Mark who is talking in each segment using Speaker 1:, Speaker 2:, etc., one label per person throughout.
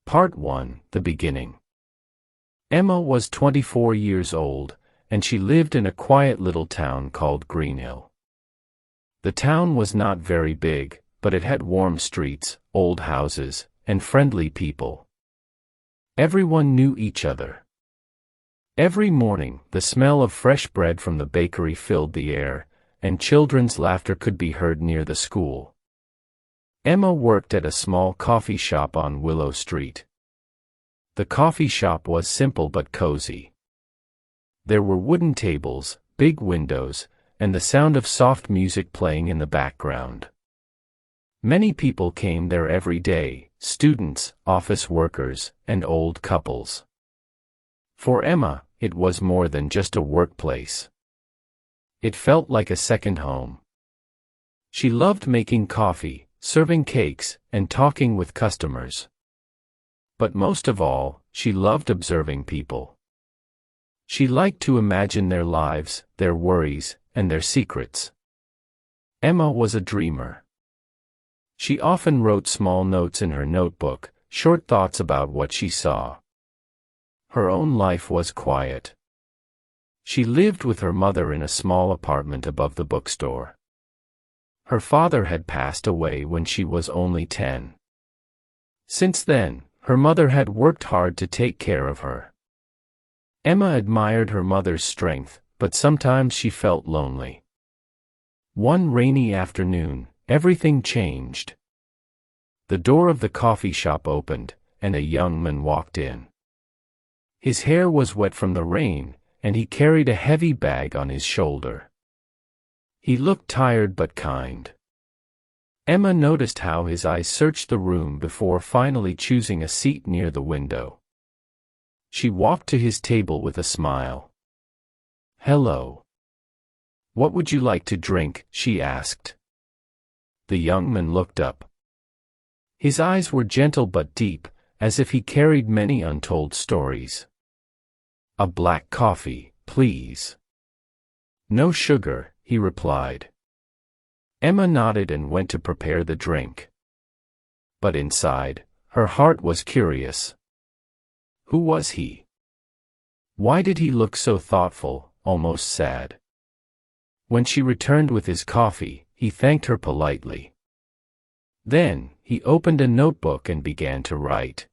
Speaker 1: Part 1: The Beginning. Emma was 24 years old, and she lived in a quiet little town called Greenhill. The town was not very big, but it had warm streets, old houses, and friendly people. Everyone knew each other. Every morning, the smell of fresh bread from the bakery filled the air, and children's laughter could be heard near the school. Emma worked at a small coffee shop on Willow Street. The coffee shop was simple but cozy. There were wooden tables, big windows, and the sound of soft music playing in the background. Many people came there every day: students, office workers, and old couples. For Emma, it was more than just a workplace. It felt like a second home. She loved making coffee, serving cakes, and talking with customers. But most of all, she loved observing people. She liked to imagine their lives, their worries, and their secrets. Emma was a dreamer. She often wrote small notes in her notebook, short thoughts about what she saw. Her own life was quiet. She lived with her mother in a small apartment above the bookstore. Her father had passed away when she was only 10. Since then, her mother had worked hard to take care of her. Emma admired her mother's strength, but sometimes she felt lonely. One rainy afternoon, everything changed. The door of the coffee shop opened, and a young man walked in. His hair was wet from the rain, and he carried a heavy bag on his shoulder. He looked tired but kind. Emma noticed how his eyes searched the room before finally choosing a seat near the window. She walked to his table with a smile. "Hello. What would you like to drink?" she asked. The young man looked up. His eyes were gentle but deep, as if he carried many untold stories. "A black coffee, please." "No sugar," he replied. Emma nodded and went to prepare the drink. But inside, her heart was curious. Who was he? Why did he look so thoughtful, almost sad? When she returned with his coffee, he thanked her politely. Then, he opened a notebook and began to write.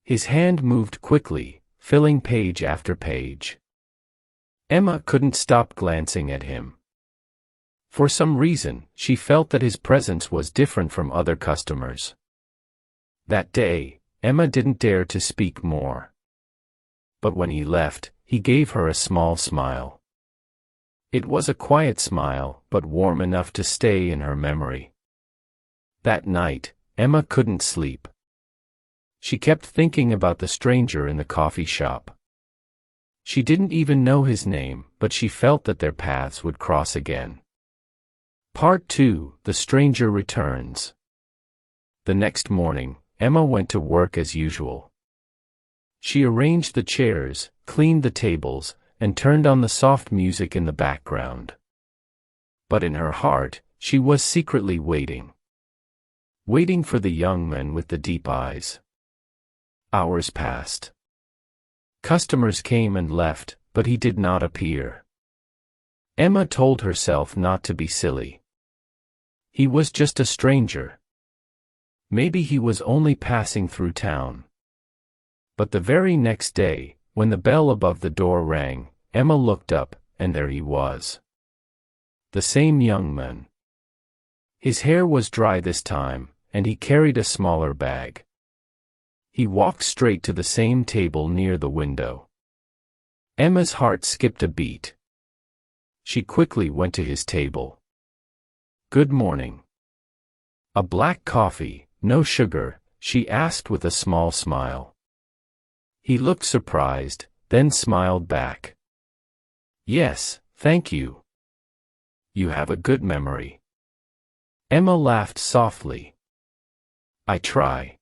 Speaker 1: His hand moved quickly, filling page after page. Emma couldn't stop glancing at him. For some reason, she felt that his presence was different from other customers. That day, Emma didn't dare to speak more. But when he left, he gave her a small smile. It was a quiet smile, but warm enough to stay in her memory. That night, Emma couldn't sleep. She kept thinking about the stranger in the coffee shop. She didn't even know his name, but she felt that their paths would cross again. Part 2: The Stranger Returns. The next morning, Emma went to work as usual. She arranged the chairs, cleaned the tables, and turned on the soft music in the background. But in her heart, she was secretly waiting. Waiting for the young man with the deep eyes. Hours passed. Customers came and left, but he did not appear. Emma told herself not to be silly. He was just a stranger. Maybe he was only passing through town. But the very next day, when the bell above the door rang, Emma looked up, and there he was. The same young man. His hair was dry this time, and he carried a smaller bag. He walked straight to the same table near the window. Emma's heart skipped a beat. She quickly went to his table. "Good morning." "A black coffee, no sugar?" she asked with a small smile. He looked surprised, then smiled back. "Yes, thank you. You have a good memory." Emma laughed softly. "I try."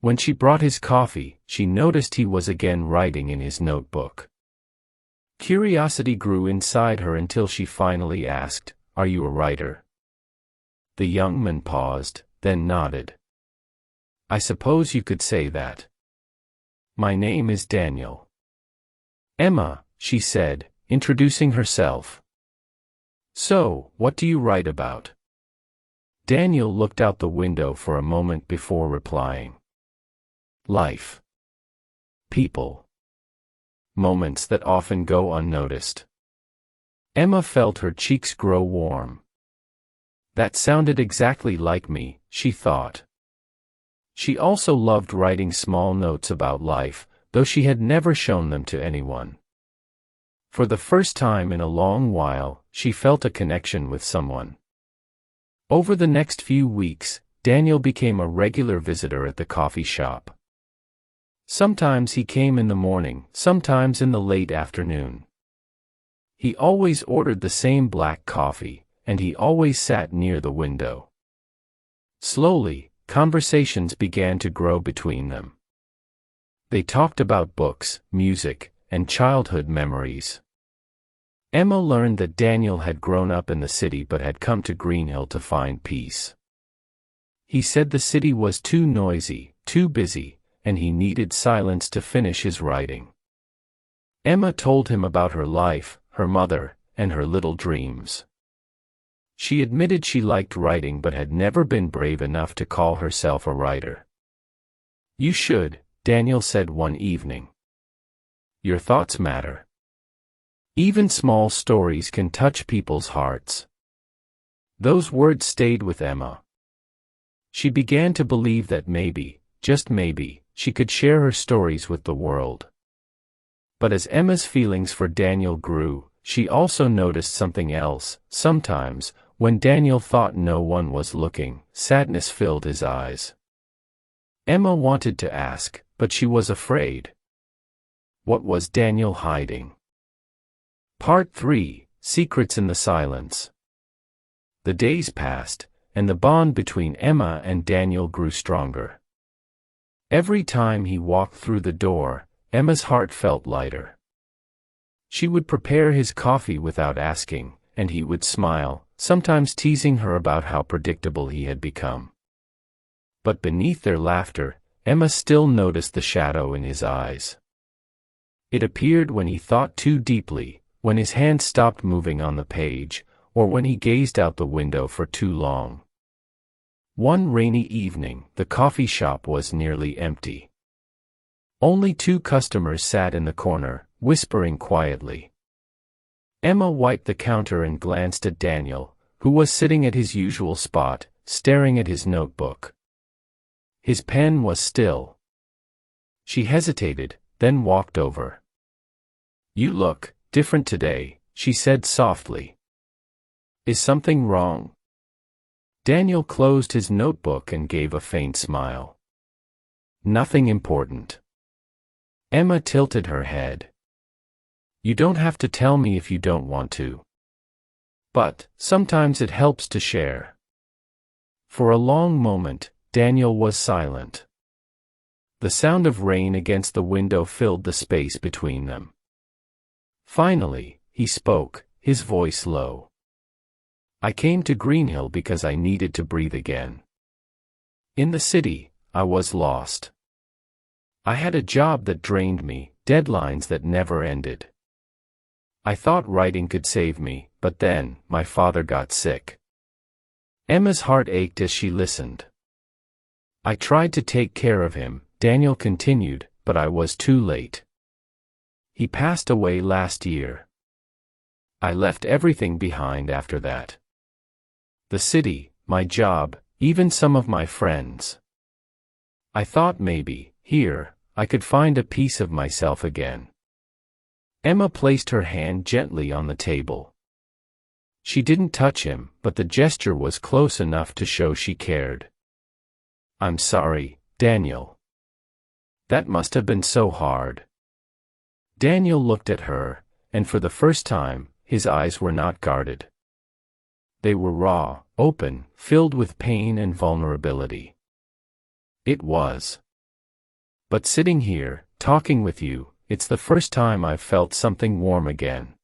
Speaker 1: When she brought his coffee, she noticed he was again writing in his notebook. Curiosity grew inside her until she finally asked, "Are you a writer?" The young man paused, then nodded. I suppose you could say that. My name is Daniel. Emma, she said, introducing herself. So, what do you write about? Daniel looked out the window for a moment before replying. Life. People. Moments that often go unnoticed. Emma felt her cheeks grow warm. That sounded exactly like me, she thought. She also loved writing small notes about life, though she had never shown them to anyone. For the first time in a long while, she felt a connection with someone. Over the next few weeks, Daniel became a regular visitor at the coffee shop. Sometimes he came in the morning, sometimes in the late afternoon. He always ordered the same black coffee, and he always sat near the window. Slowly, conversations began to grow between them. They talked about books, music, and childhood memories. Emma learned that Daniel had grown up in the city but had come to Greenhill to find peace. He said the city was too noisy, too busy, and he needed silence to finish his writing. Emma told him about her life, her mother, and her little dreams. She admitted she liked writing but had never been brave enough to call herself a writer. You should, Daniel said one evening. Your thoughts matter. Even small stories can touch people's hearts. Those words stayed with Emma. She began to believe that maybe, just maybe, she could share her stories with the world. But as Emma's feelings for Daniel grew, she also noticed something else. Sometimes, when Daniel thought no one was looking, sadness filled his eyes. Emma wanted to ask, but she was afraid. What was Daniel hiding? Part 3: Secrets in the Silence. The days passed, and the bond between Emma and Daniel grew stronger. Every time he walked through the door, Emma's heart felt lighter. She would prepare his coffee without asking, and he would smile, sometimes teasing her about how predictable he had become. But beneath their laughter, Emma still noticed the shadow in his eyes. It appeared when he thought too deeply, when his hand stopped moving on the page, or when he gazed out the window for too long. One rainy evening, the coffee shop was nearly empty. Only 2 customers sat in the corner, whispering quietly. Emma wiped the counter and glanced at Daniel, who was sitting at his usual spot, staring at his notebook. His pen was still. She hesitated, then walked over. You look different today, she said softly. Is something wrong? Daniel closed his notebook and gave a faint smile. Nothing important. Emma tilted her head. You don't have to tell me if you don't want to. But, sometimes it helps to share. For a long moment, Daniel was silent. The sound of rain against the window filled the space between them. Finally, he spoke, his voice low. I came to Greenhill because I needed to breathe again. In the city, I was lost. I had a job that drained me, deadlines that never ended. I thought writing could save me, but then, my father got sick. Emma's heart ached as she listened. I tried to take care of him, Daniel continued, but I was too late. He passed away last year. I left everything behind after that. The city, my job, even some of my friends. I thought maybe, here, I could find a piece of myself again. Emma placed her hand gently on the table. She didn't touch him, but the gesture was close enough to show she cared. I'm sorry, Daniel. That must have been so hard. Daniel looked at her, and for the first time, his eyes were not guarded. They were raw, open, filled with pain and vulnerability. It was. But sitting here, talking with you, it's the first time I've felt something warm again.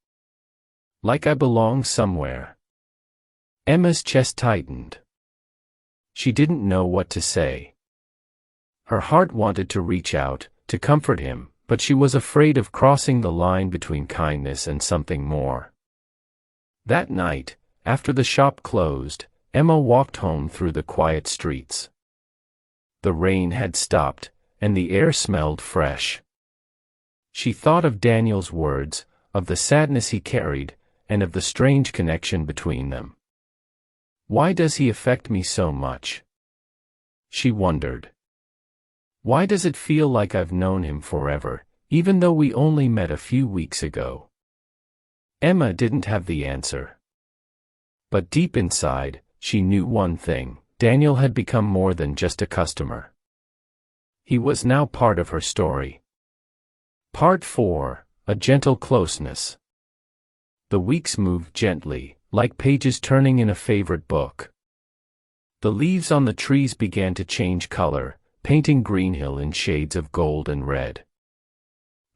Speaker 1: Like I belong somewhere. Emma's chest tightened. She didn't know what to say. Her heart wanted to reach out, to comfort him, but she was afraid of crossing the line between kindness and something more. That night, after the shop closed, Emma walked home through the quiet streets. The rain had stopped, and the air smelled fresh. She thought of Daniel's words, of the sadness he carried, and of the strange connection between them. Why does he affect me so much? She wondered. Why does it feel like I've known him forever, even though we only met a few weeks ago? Emma didn't have the answer. But deep inside, she knew one thing: Daniel had become more than just a customer. He was now part of her story. Part 4: A Gentle Closeness. The weeks moved gently, like pages turning in a favorite book. The leaves on the trees began to change color, painting Greenhill in shades of gold and red.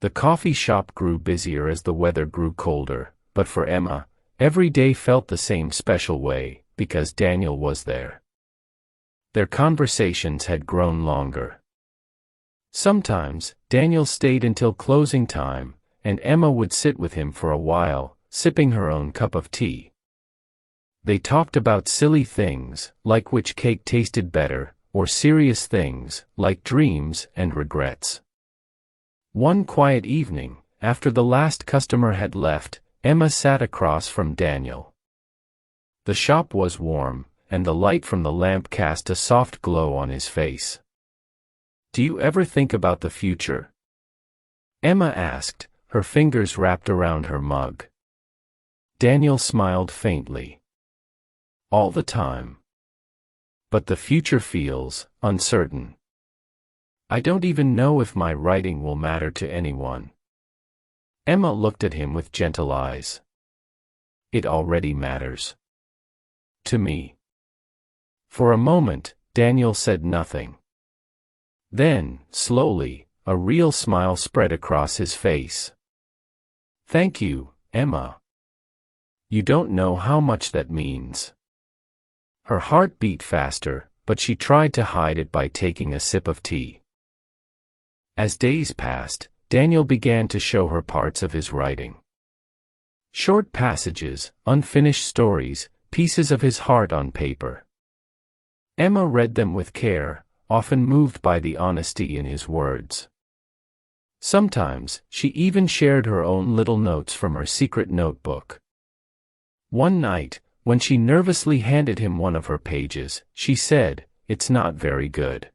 Speaker 1: The coffee shop grew busier as the weather grew colder, but for Emma, every day felt the same special way, because Daniel was there. Their conversations had grown longer. Sometimes, Daniel stayed until closing time, and Emma would sit with him for a while, sipping her own cup of tea. They talked about silly things, like which cake tasted better, or serious things, like dreams and regrets. One quiet evening, after the last customer had left, Emma sat across from Daniel. The shop was warm, and the light from the lamp cast a soft glow on his face. "Do you ever think about the future?" Emma asked, her fingers wrapped around her mug. Daniel smiled faintly. "All the time. But the future feels uncertain. I don't even know if my writing will matter to anyone." Emma looked at him with gentle eyes. "It already matters. To me." For a moment, Daniel said nothing. Then, slowly, a real smile spread across his face. "Thank you, Emma. You don't know how much that means." Her heart beat faster, but she tried to hide it by taking a sip of tea. As days passed, Daniel began to show her parts of his writing. Short passages, unfinished stories, pieces of his heart on paper. Emma read them with care, often moved by the honesty in his words. Sometimes, she even shared her own little notes from her secret notebook. One night, when she nervously handed him one of her pages, she said, "It's not very good."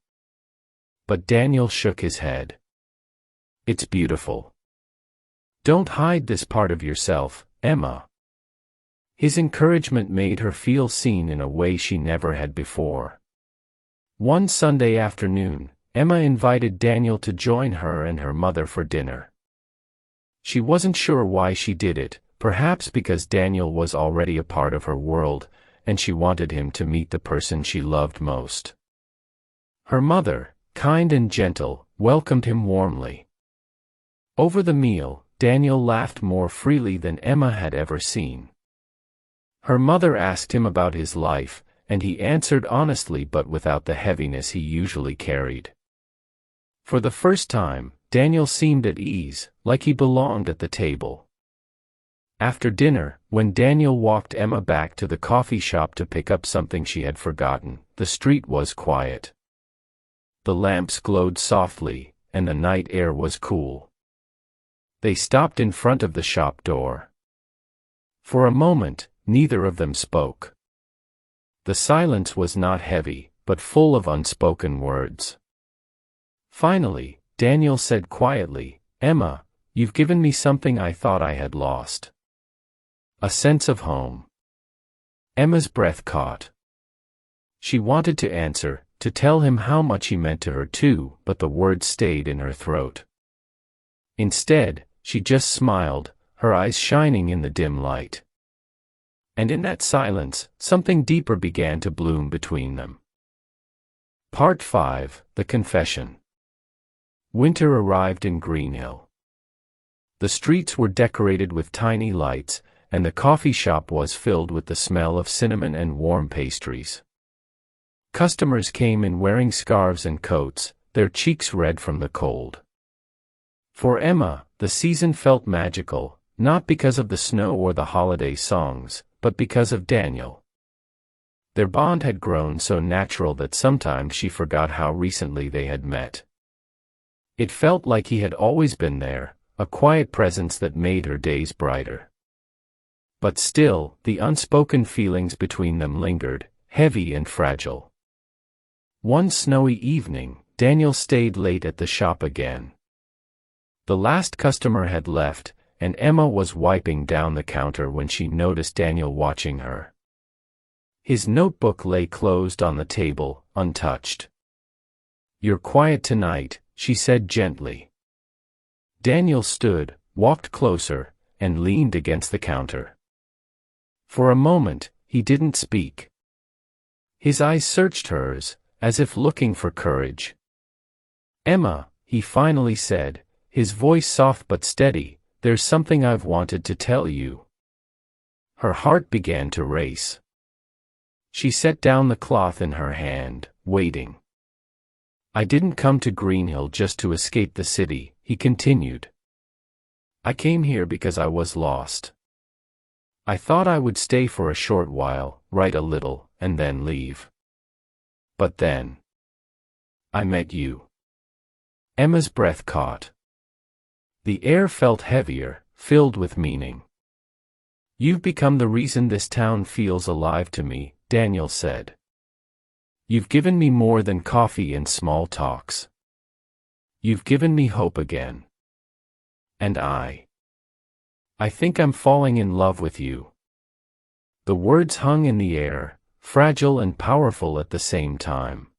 Speaker 1: But Daniel shook his head. "It's beautiful. Don't hide this part of yourself, Emma." His encouragement made her feel seen in a way she never had before. One Sunday afternoon, Emma invited Daniel to join her and her mother for dinner. She wasn't sure why she did it, perhaps because Daniel was already a part of her world, and she wanted him to meet the person she loved most. Her mother, kind and gentle, welcomed him warmly. Over the meal, Daniel laughed more freely than Emma had ever seen. Her mother asked him about his life, and he answered honestly but without the heaviness he usually carried. For the first time, Daniel seemed at ease, like he belonged at the table. After dinner, when Daniel walked Emma back to the coffee shop to pick up something she had forgotten, the street was quiet. The lamps glowed softly, and the night air was cool. They stopped in front of the shop door. For a moment, neither of them spoke. The silence was not heavy, but full of unspoken words. Finally, Daniel said quietly, "Emma, you've given me something I thought I had lost. A sense of home." Emma's breath caught. She wanted to answer, to tell him how much he meant to her too, but the words stayed in her throat. Instead, she just smiled, her eyes shining in the dim light. And in that silence, something deeper began to bloom between them. Part 5: The Confession. Winter arrived in Greenhill. The streets were decorated with tiny lights, and the coffee shop was filled with the smell of cinnamon and warm pastries. Customers came in wearing scarves and coats, their cheeks red from the cold. For Emma, the season felt magical, not because of the snow or the holiday songs, but because of Daniel. Their bond had grown so natural that sometimes she forgot how recently they had met. It felt like he had always been there, a quiet presence that made her days brighter. But still, the unspoken feelings between them lingered, heavy and fragile. One snowy evening, Daniel stayed late at the shop again. The last customer had left, and Emma was wiping down the counter when she noticed Daniel watching her. His notebook lay closed on the table, untouched. "You're quiet tonight," she said gently. Daniel stood, walked closer, and leaned against the counter. For a moment, he didn't speak. His eyes searched hers, as if looking for courage. "Emma," he finally said, his voice soft but steady, "there's something I've wanted to tell you." Her heart began to race. She set down the cloth in her hand, waiting. "I didn't come to Greenhill just to escape the city," he continued. "I came here because I was lost. I thought I would stay for a short while, write a little, and then leave. But then I met you." Emma's breath caught. The air felt heavier, filled with meaning. "You've become the reason this town feels alive to me," Daniel said. "You've given me more than coffee and small talks. You've given me hope again. And I think I'm falling in love with you." The words hung in the air, fragile and powerful at the same time.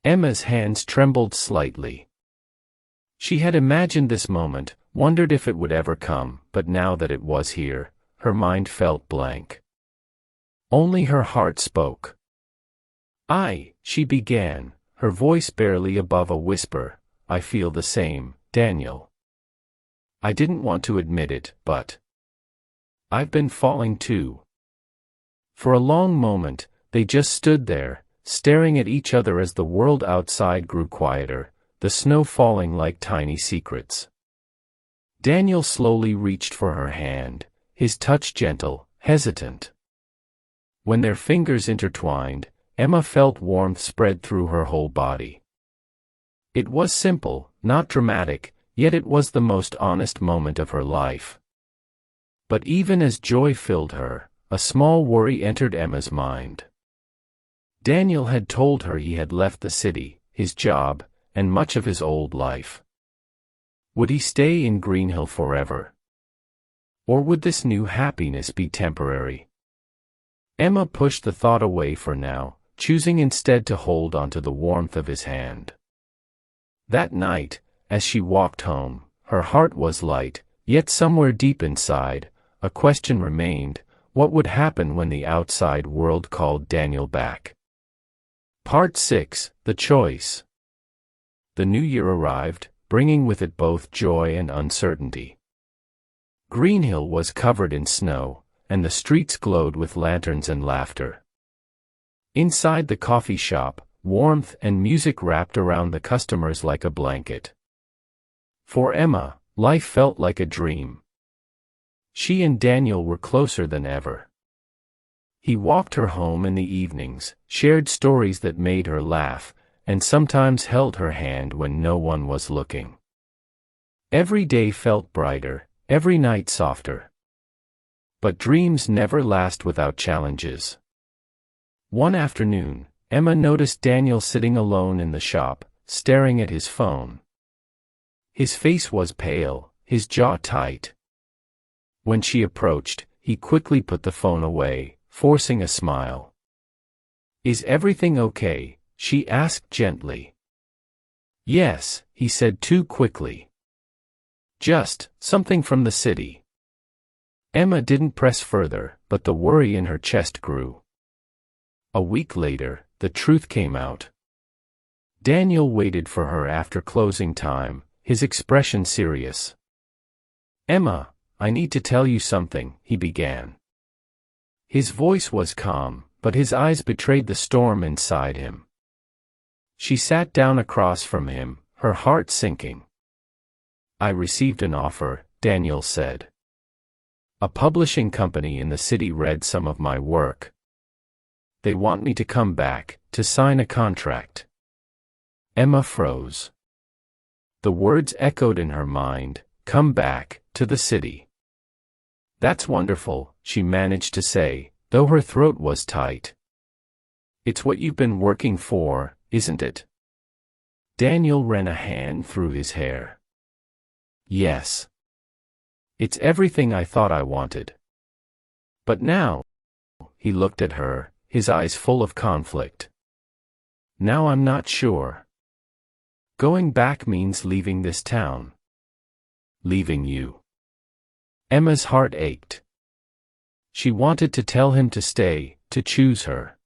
Speaker 1: Emma's hands trembled slightly. She had imagined this moment, wondered if it would ever come, but now that it was here, her mind felt blank. Only her heart spoke. She began, her voice barely above a whisper, "I feel the same, Daniel. I didn't want to admit it, but I've been falling too." For a long moment, they just stood there, staring at each other as the world outside grew quieter, the snow falling like tiny secrets. Daniel slowly reached for her hand, his touch gentle, hesitant. When their fingers intertwined, Emma felt warmth spread through her whole body. It was simple, not dramatic, yet it was the most honest moment of her life. But even as joy filled her, a small worry entered Emma's mind. Daniel had told her he had left the city, his job, and much of his old life. Would he stay in Greenhill forever? Or would this new happiness be temporary? Emma pushed the thought away for now, choosing instead to hold onto the warmth of his hand. That night, as she walked home, her heart was light, yet somewhere deep inside, a question remained: what would happen when the outside world called Daniel back? Part 6, The Choice. The new year arrived, bringing with it both joy and uncertainty. Greenhill was covered in snow, and the streets glowed with lanterns and laughter. Inside the coffee shop, warmth and music wrapped around the customers like a blanket. For Emma, life felt like a dream. She and Daniel were closer than ever. He walked her home in the evenings, shared stories that made her laugh, and sometimes held her hand when no one was looking. Every day felt brighter, every night softer. But dreams never last without challenges. One afternoon, Emma noticed Daniel sitting alone in the shop, staring at his phone. His face was pale, his jaw tight. When she approached, he quickly put the phone away, forcing a smile. "Is everything okay?" she asked gently. "Yes," he said too quickly. "Just something from the city." Emma didn't press further, but the worry in her chest grew. A week later, the truth came out. Daniel waited for her after closing time, his expression serious. "Emma, I need to tell you something," he began. His voice was calm, but his eyes betrayed the storm inside him. She sat down across from him, her heart sinking. "I received an offer," Daniel said. "A publishing company in the city read some of my work. They want me to come back, to sign a contract." Emma froze. The words echoed in her mind, "Come back, to the city." "That's wonderful," she managed to say, though her throat was tight. "It's what you've been working for, isn't it?" Daniel ran a hand through his hair. "Yes. It's everything I thought I wanted. But now," he looked at her, his eyes full of conflict. "Now I'm not sure. Going back means leaving this town. Leaving you." Emma's heart ached. She wanted to tell him to stay, to choose her.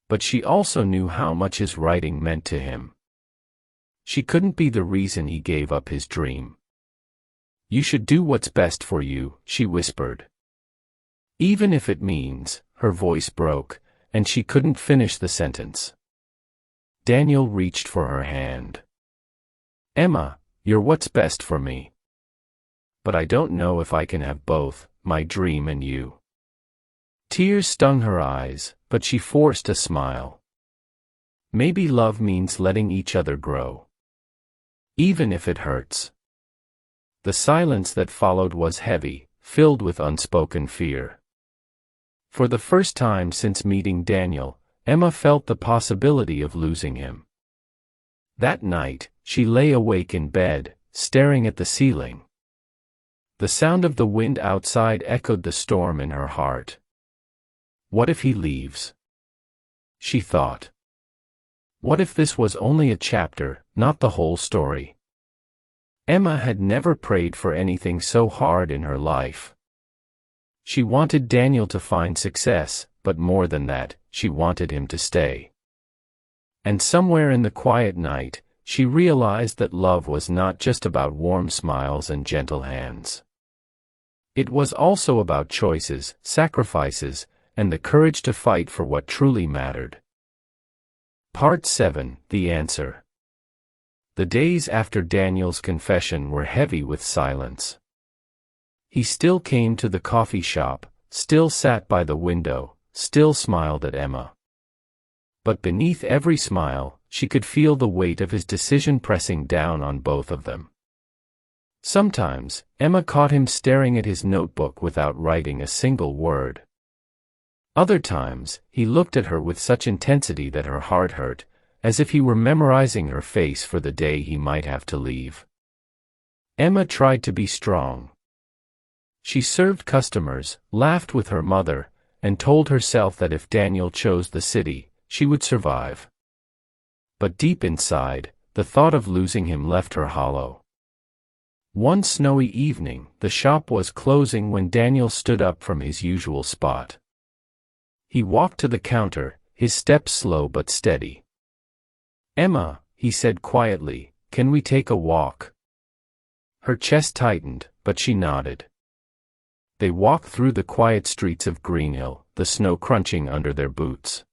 Speaker 1: But she also knew how much his writing meant to him. She couldn't be the reason he gave up his dream. "You should do what's best for you," she whispered. "Even if it means," her voice broke, and she couldn't finish the sentence. Daniel reached for her hand. "Emma, you're what's best for me. But I don't know if I can have both, my dream and you." Tears stung her eyes, but she forced a smile. "Maybe love means letting each other grow. Even if it hurts." The silence that followed was heavy, filled with unspoken fear. For the first time since meeting Daniel, Emma felt the possibility of losing him. That night, she lay awake in bed, staring at the ceiling. The sound of the wind outside echoed the storm in her heart. What if he leaves? She thought. What if this was only a chapter, not the whole story? Emma had never prayed for anything so hard in her life. She wanted Daniel to find success, but more than that, she wanted him to stay. And somewhere in the quiet night, she realized that love was not just about warm smiles and gentle hands. It was also about choices, sacrifices, and the courage to fight for what truly mattered. Part 7: The Answer. The days after Daniel's confession were heavy with silence. He still came to the coffee shop, still sat by the window, still smiled at Emma. But beneath every smile, she could feel the weight of his decision pressing down on both of them. Sometimes, Emma caught him staring at his notebook without writing a single word. Other times, he looked at her with such intensity that her heart hurt, as if he were memorizing her face for the day he might have to leave. Emma tried to be strong. She served customers, laughed with her mother, and told herself that if Daniel chose the city, she would survive. But deep inside, the thought of losing him left her hollow. One snowy evening, the shop was closing when Daniel stood up from his usual spot. He walked to the counter, his steps slow but steady. "Emma," he said quietly, "can we take a walk?" Her chest tightened, but she nodded. They walked through the quiet streets of Greenhill, the snow crunching under their boots.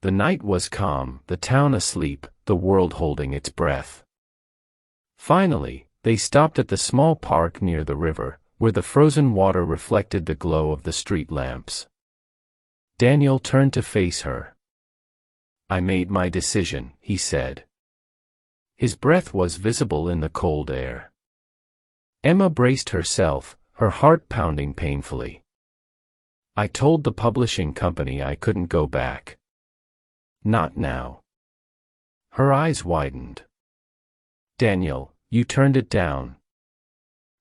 Speaker 1: The night was calm, the town asleep, the world holding its breath. Finally, they stopped at the small park near the river, where the frozen water reflected the glow of the street lamps. Daniel turned to face her. "I made my decision," he said. His breath was visible in the cold air. Emma braced herself, her heart pounding painfully. "I told the publishing company I couldn't go back. Not now." Her eyes widened. "Daniel, you turned it down."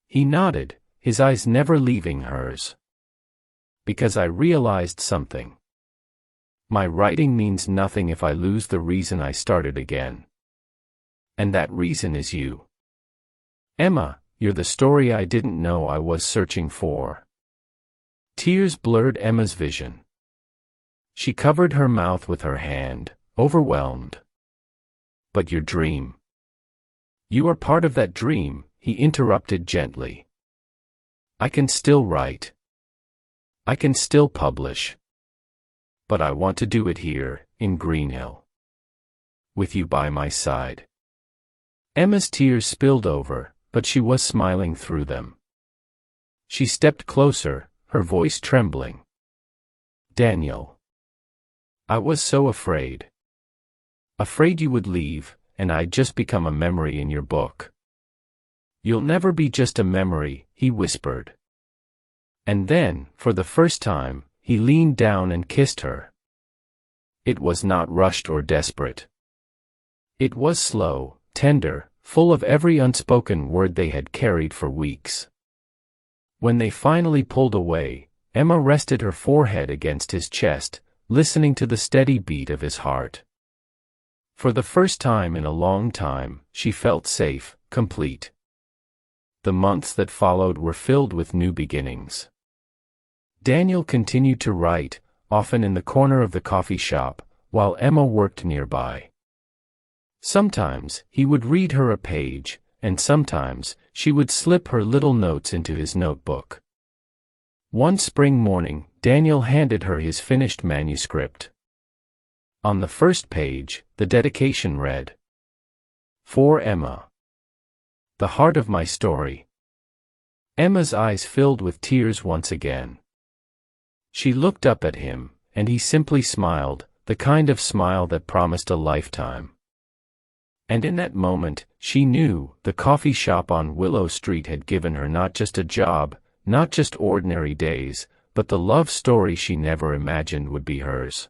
Speaker 1: He nodded, his eyes never leaving hers. "Because I realized something. My writing means nothing if I lose the reason I started again. And that reason is you. Emma, you're the story I didn't know I was searching for." Tears blurred Emma's vision. She covered her mouth with her hand, overwhelmed. "But your dream. You are part of that dream," he interrupted gently. "I can still write. I can still publish. But I want to do it here, in Greenhill." with you by my side." Emma's tears spilled over, but she was smiling through them. She stepped closer, her voice trembling. "Daniel. I was so afraid. Afraid you would leave, and I'd just become a memory in your book." "You'll never be just a memory," he whispered. And then, for the first time, he leaned down and kissed her. It was not rushed or desperate. It was slow, tender, full of every unspoken word they had carried for weeks. When they finally pulled away, Emma rested her forehead against his chest, listening to the steady beat of his heart. For the first time in a long time, she felt safe, complete. The months that followed were filled with new beginnings. Daniel continued to write, often in the corner of the coffee shop, while Emma worked nearby. Sometimes, he would read her a page, and sometimes, she would slip her little notes into his notebook. One spring morning, Daniel handed her his finished manuscript. On the first page, the dedication read, "For Emma. The heart of my story." Emma's eyes filled with tears once again. She looked up at him, and he simply smiled, the kind of smile that promised a lifetime. And in that moment, she knew, the coffee shop on Willow Street had given her not just a job, not just ordinary days, but the love story she never imagined would be hers.